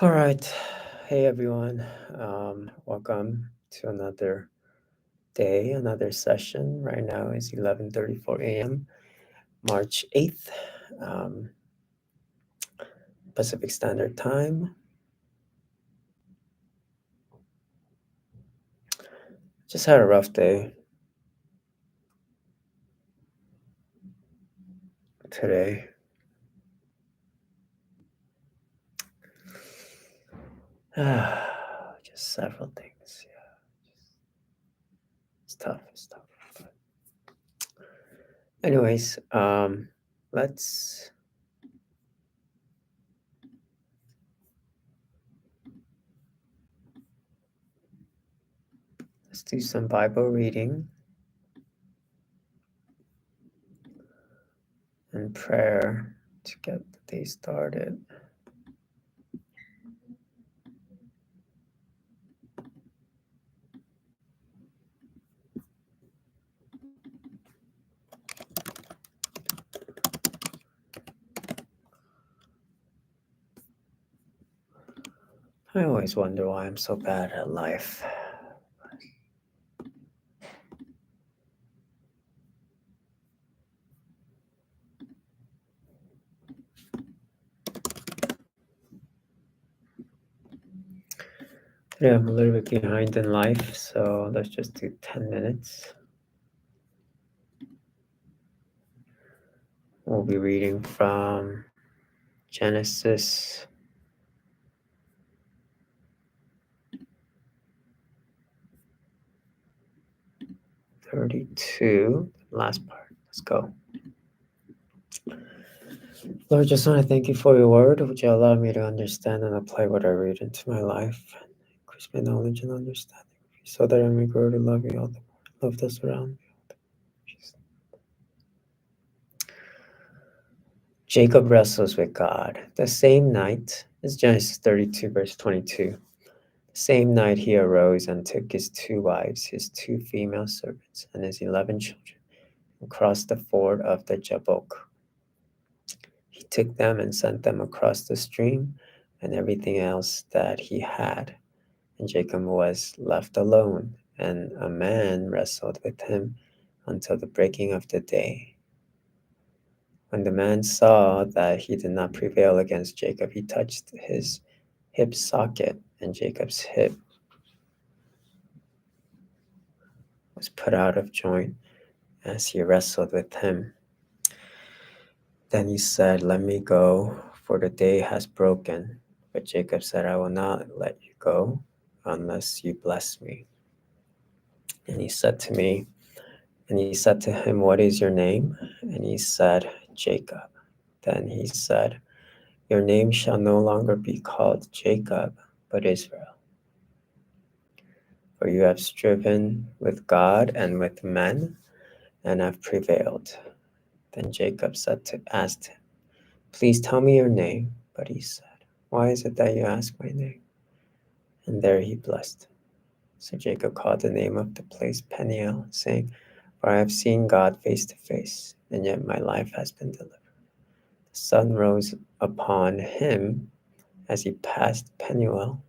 All right. Hey, everyone. Welcome to another day, another session. Right now is 11:34 a.m., March 8th, um, Pacific Standard Time. Just had a rough day today. Just several things. Yeah, it's tough. It's tough. But anyways, let's let's do some Bible reading and prayer to get the day started. I always wonder why I'm so bad at life. Today I'm a little bit behind in life, so let's just do 10 minutes. We'll be reading from Genesis 32, last part. Let's go. Lord, just want to thank you for your word. Would you allow me to understand and apply what I read into my life? Increase my knowledge and understanding so that I may grow to love you all the more. Love those around me. Jacob wrestles with God. The same night, is Genesis 32, verse 22. The same night he arose and took his 2 wives, his 2 female servants, and his 11 children, and crossed the ford of the Jabbok. He took them and sent them across the stream and everything else that he had. And Jacob was left alone, and a man wrestled with him until the breaking of the day. When the man saw that he did not prevail against Jacob, he touched his hip socket, and Jacob's hip was put out of joint as he wrestled with him. Then he said, "Let me go, for the day has broken." But Jacob said, "I will not let you go unless you bless me." And he said to me, and he said to him, "What is your name?" And he said, "Jacob." Then he said, "Your name shall no longer be called Jacob, but Israel. For you have striven with God and with men, and have prevailed." Then Jacob asked him, "Please tell me your name." But he said, "Why is it that you ask my name?" And there he blessed. So Jacob called the name of the place Peniel, saying, "For I have seen God face to face, and yet my life has been delivered." The sun rose upon him as he passed Penuel,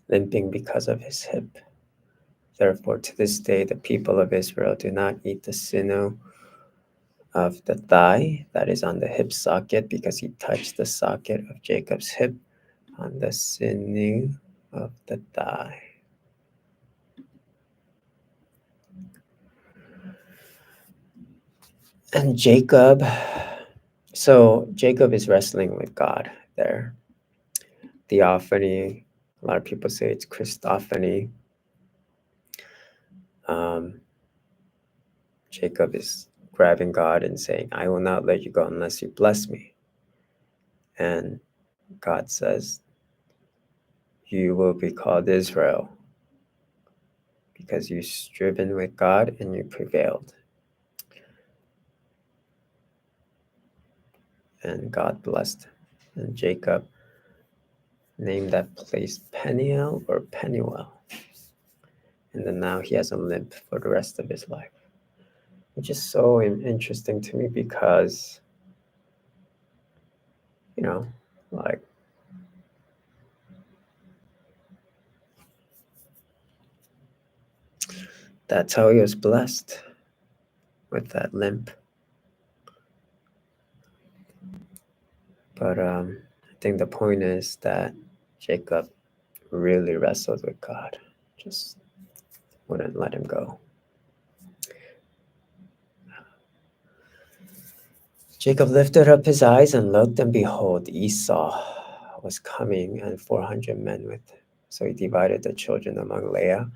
limping because of his hip. Therefore, to this day, the people of Israel do not eat the sinew of the thigh that is on the hip socket, because he touched the socket of Jacob's hip on the sinew of the thigh. And Jacob is wrestling with God there. Theophany, a lot of people say it's Christophany. Jacob is grabbing God and saying, "I will not let you go unless you bless me." And God says, "You will be called Israel, because you striven with God and you prevailed." And God blessed. And Jacob named that place Peniel or Penuel. And then now he has a limp for the rest of his life, which is so interesting to me because, like That's how he was blessed, with that limp. But I think the point is that Jacob really wrestled with God, just wouldn't let him go. Jacob lifted up his eyes and looked, and behold, Esau was coming, and 400 men with him. So he divided the children among Leah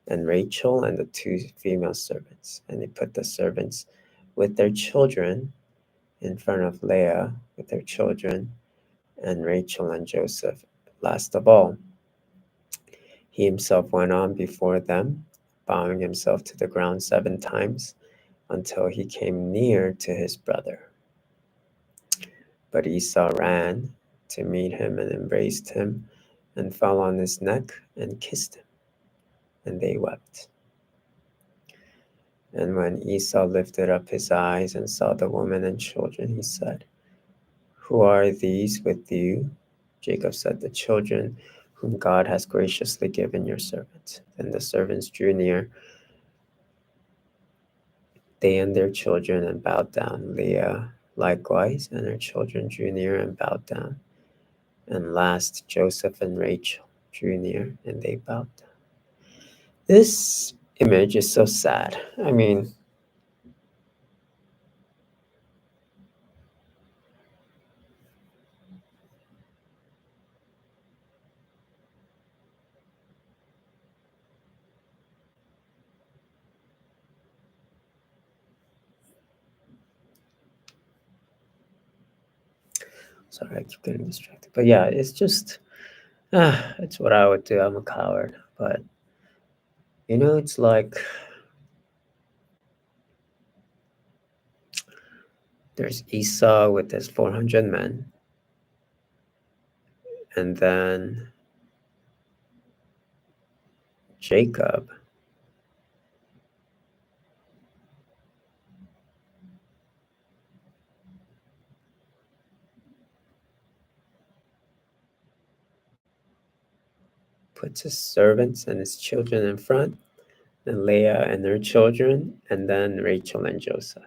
and Rachel and the two female servants. And he put the servants with their children in front of Leah with their children, and Rachel and Joseph last of all. He himself went on before them, bowing himself to the ground 7 times until he came near to his brother. But Esau ran to meet him and embraced him and fell on his neck and kissed him, and they wept. And when Esau lifted up his eyes and saw the women and children, he said, "Who are these with you?" Jacob said, "The children whom God has graciously given your servant." Then the servants drew near, they and their children, and bowed down. Leah likewise and her children drew near and bowed down. And last, Joseph and Rachel drew near and they bowed down. This image is so sad. I mean, sorry, I keep getting distracted. But yeah, it's just, it's what I would do. I'm a coward. But, it's like there's Esau with his 400 men. And then Jacob puts his servants and his children in front, and Leah and her children, and then Rachel and Joseph.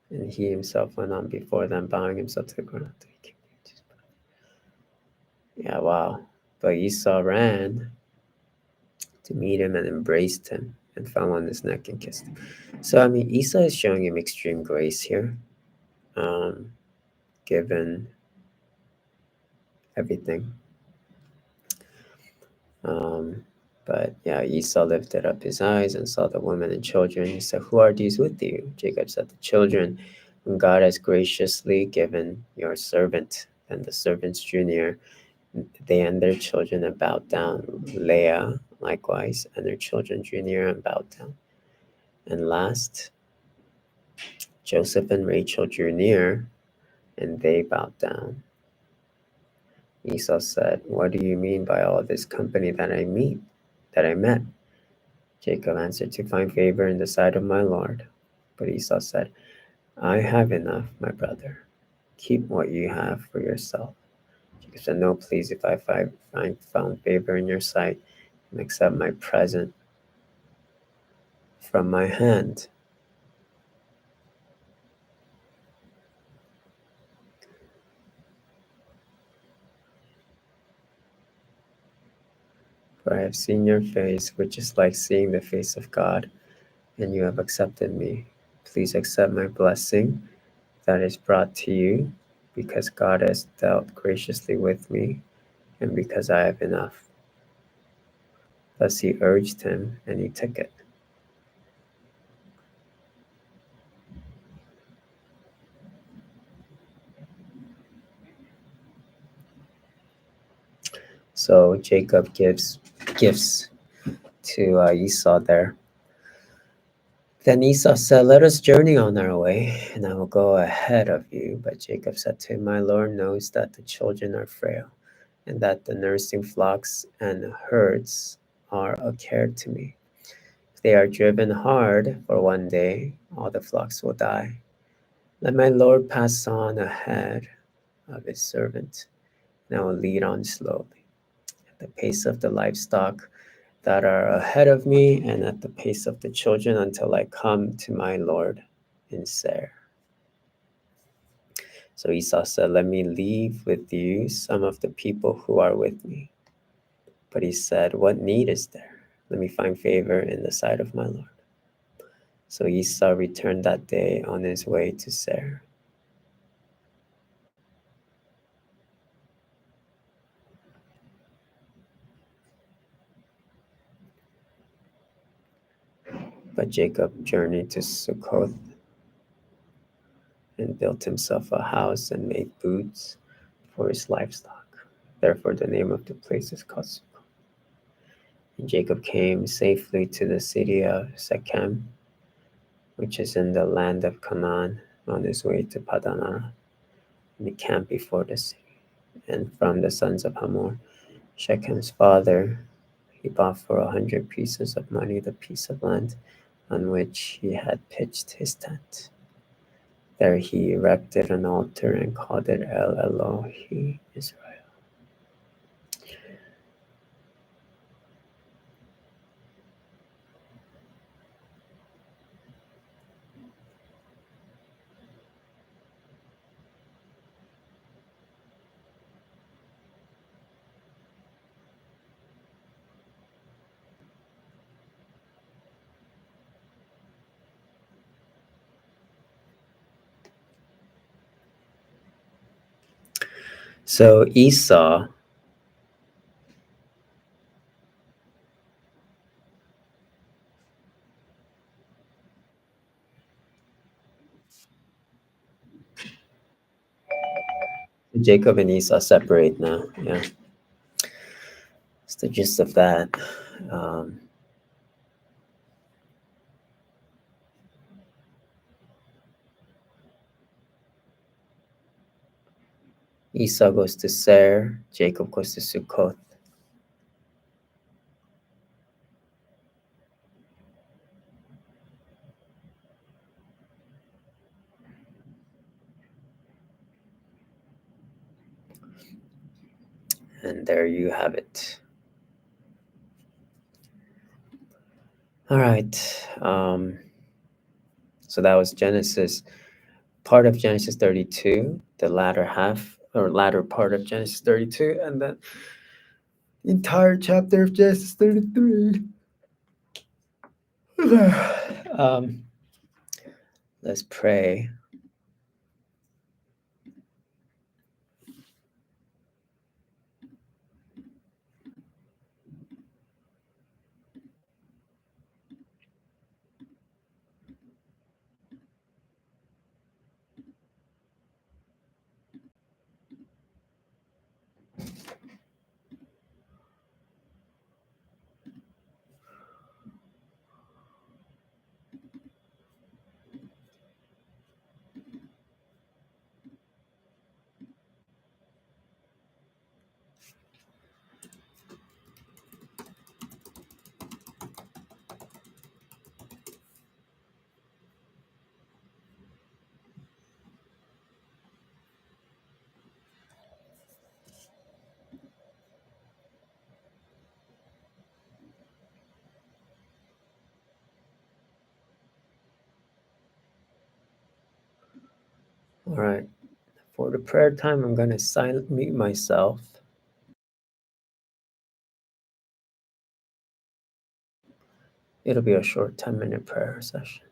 And he himself went on before them, bowing himself to the ground. Yeah, wow. But Esau ran to meet him and embraced him and fell on his neck and kissed him. So, I mean, Esau is showing him extreme grace here, given everything. But yeah, Esau lifted up his eyes and saw the women and children. He said, "Who are these with you?" Jacob said, "The children whom God has graciously given your servant." And the servants drew near, they and their children, and bowed down. Leah likewise and their children drew near and bowed down. And last, Joseph and Rachel drew near, and they bowed down. Esau said, "What do you mean by all this company that I met?" Jacob answered, "To find favor in the sight of my Lord." But Esau said, "I have enough, my brother. Keep what you have for yourself." Jacob said, "No, please, if I find found favor in your sight, and accept my present from my hand." For I have seen your face, which is like seeing the face of God, and you have accepted me. Please accept my blessing that is brought to you, because God has dealt graciously with me, and because I have enough. Thus he urged him, and he took it. So Jacob gives gifts to Esau there. Then Esau said, "Let us journey on our way, and I will go ahead of you." But Jacob said to him, "My Lord knows that the children are frail, and that the nursing flocks and herds are a care to me. If they are driven hard for one day, all the flocks will die. Let my Lord pass on ahead of his servant, and I will lead on slowly." the pace of the livestock that are ahead of me, and at the pace of the children until I come to my Lord in Seir. So Esau said, let me leave with you some of the people who are with me. But he said, what need is there? Let me find favor in the sight of my Lord. So Esau returned that day on his way to Seir. But Jacob journeyed to Succoth and built himself a house and made booths for his livestock. Therefore the name of the place is called Succoth. And Jacob came safely to the city of Shechem, which is in the land of Canaan, on his way to Padan Aram, and he camped before the city. And from the sons of Hamor, Shechem's father, he bought for 100 pieces of money the piece of land on which he had pitched his tent. There he erected an altar and called it El Elohi Israel. So Esau, Jacob and Esau separate now. Yeah, it's the gist of that. Um, Esau goes to Seir, Jacob goes to Succoth. And there you have it. All right. So that was Genesis, part of Genesis 32, the latter half or latter part of Genesis 32, and then the entire chapter of Genesis 33. Let's pray. All right. For the prayer time, I'm going to silent mute myself. It'll be a short 10-minute prayer session.